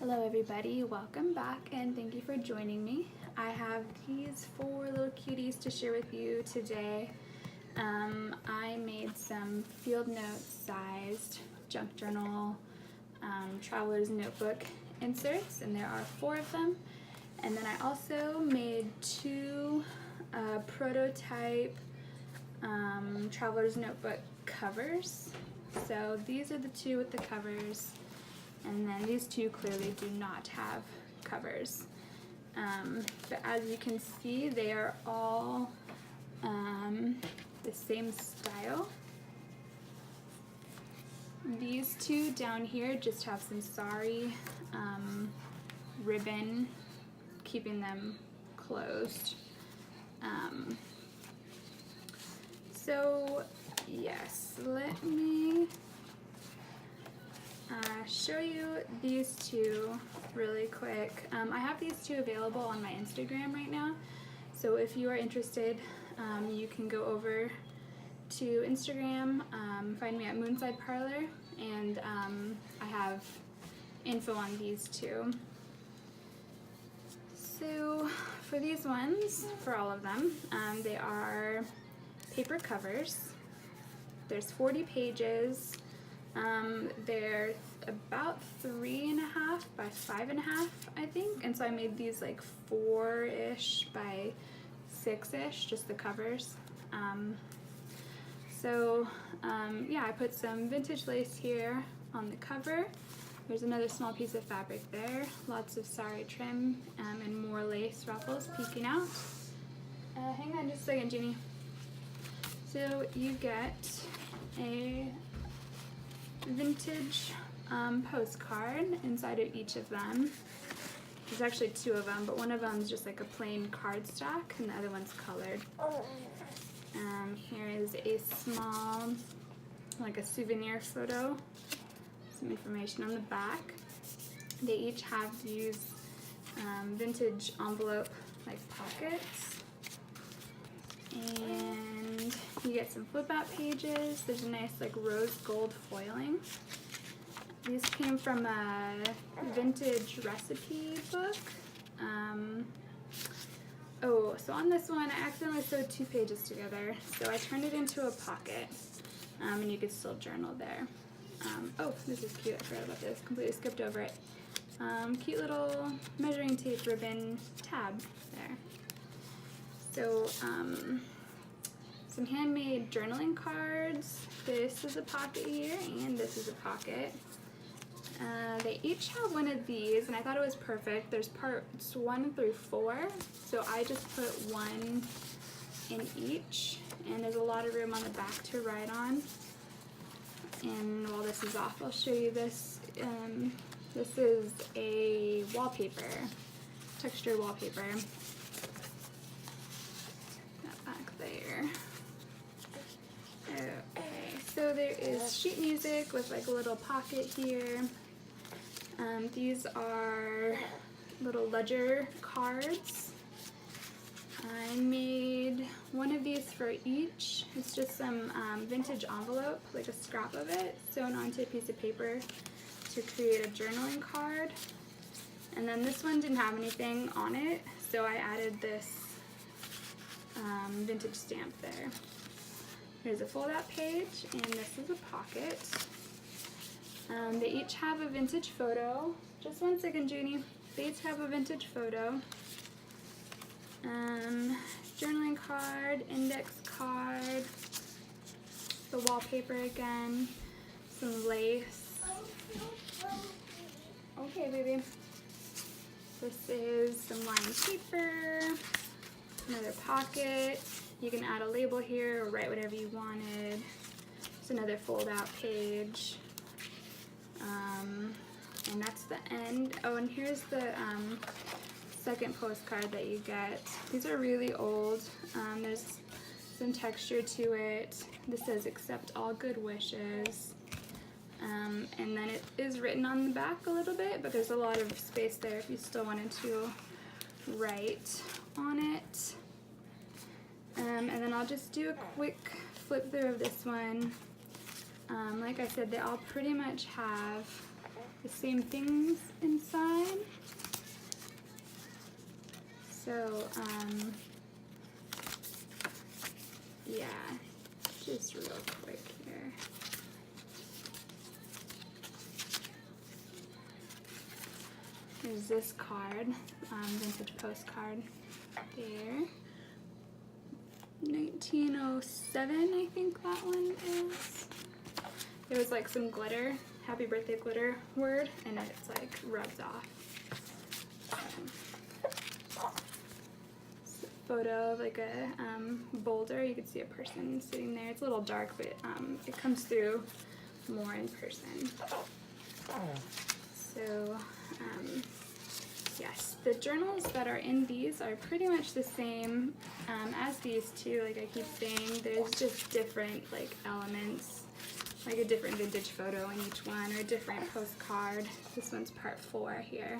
Hello everybody, welcome back and thank you for joining me. I have these 4 little cuties to share with you today. I made some field notes sized junk journal traveler's notebook inserts, and there are 4 of them. And then I also made 2 prototype traveler's notebook covers. So these are the 2 with the covers. And then these 2 clearly do not have covers. But as you can see, they are all the same style. These 2 down here just have some sari ribbon keeping them closed. So yes, let me show you these 2 really quick. I have these 2 available on my Instagram right now, so if you are interested, you can go over to Instagram, find me at Moonside Parlor, and I have info on these 2. So for these ones, for all of them, they are paper covers. There's 40 pages. They're about 3.5 by 5.5, I think, and so I made these like 4-ish by 6-ish, just the covers. Yeah, I put some vintage lace here on the cover. There's another small piece of fabric there, lots of sari trim, and more lace ruffles peeking out. Hang on just a second, Jeannie. So you get a vintage postcard inside of each of them. There's actually 2 of them, but one of them is just like a plain cardstock and the other one's colored. Here is a small, like a souvenir photo, some information on the back. They each have these vintage envelope like pockets, and you get some flip out pages. There's a nice like rose gold foiling. These came from a vintage recipe book. So on this one, I accidentally sewed 2 pages together, so I turned it into a pocket, and you could still journal there. This is cute. I forgot about this. Completely skipped over it. Cute little measuring tape ribbon tab there. So some handmade journaling cards. This is a pocket here, and this is a pocket. They each have one of these, and I thought it was perfect. There's parts 1 through 4, so I just put 1 in each, and there's a lot of room on the back to write on. And while this is off, I'll show you this. This is a wallpaper, textured wallpaper. That back there. Okay, so there is sheet music with like a little pocket here. These are little ledger cards. I made one of these for each. It's just some vintage envelope, like a scrap of it, sewn onto a piece of paper to create a journaling card. And then this one didn't have anything on it, so I added this vintage stamp there. Here's a fold-out page, and this is a pocket. They each have a vintage photo. Just one second, Junie. They each have a vintage photo. Journaling card, index card, the wallpaper again, some lace. Okay, baby. This is some lined paper, another pocket. You can add a label here or write whatever you wanted. It's another fold-out page. And that's the end. Oh, and here's the second postcard that you get. These are really old. There's some texture to it. This says accept all good wishes. And then it is written on the back a little bit, but there's a lot of space there if you still wanted to write on it. And then I'll just do a quick flip through of this one. Like I said, they all pretty much have the same things inside. So, yeah, just real quick here. There's this card, vintage postcard there. 1907, I think that one is. There was like some glitter, happy birthday glitter word, and it's like rubs off. It's a photo of like a boulder. You can see a person sitting there. It's a little dark, but it comes through more in person. So, yes, the journals that are in these are pretty much the same as these two. Like I keep saying, there's just different like elements, like a different vintage photo in each one, or a different postcard. This one's part 4 here.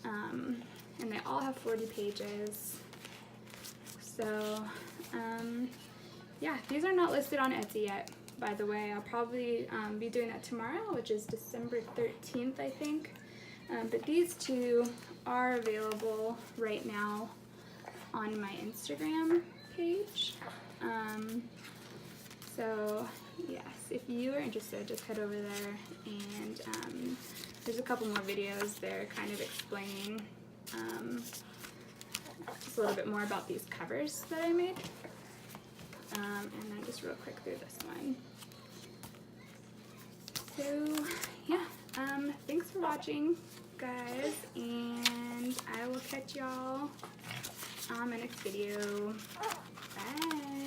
And they all have 40 pages. So, yeah, these are not listed on Etsy yet, by the way. I'll probably be doing that tomorrow, which is December 13th, I think. But these two are available right now on my Instagram page. So yes, if you are interested, just head over there, and there's a couple more videos there kind of explaining just a little bit more about these covers that I made. And then just real quick through this one. So yeah, thanks for watching, guys, and I will catch y'all on my next video. Bye.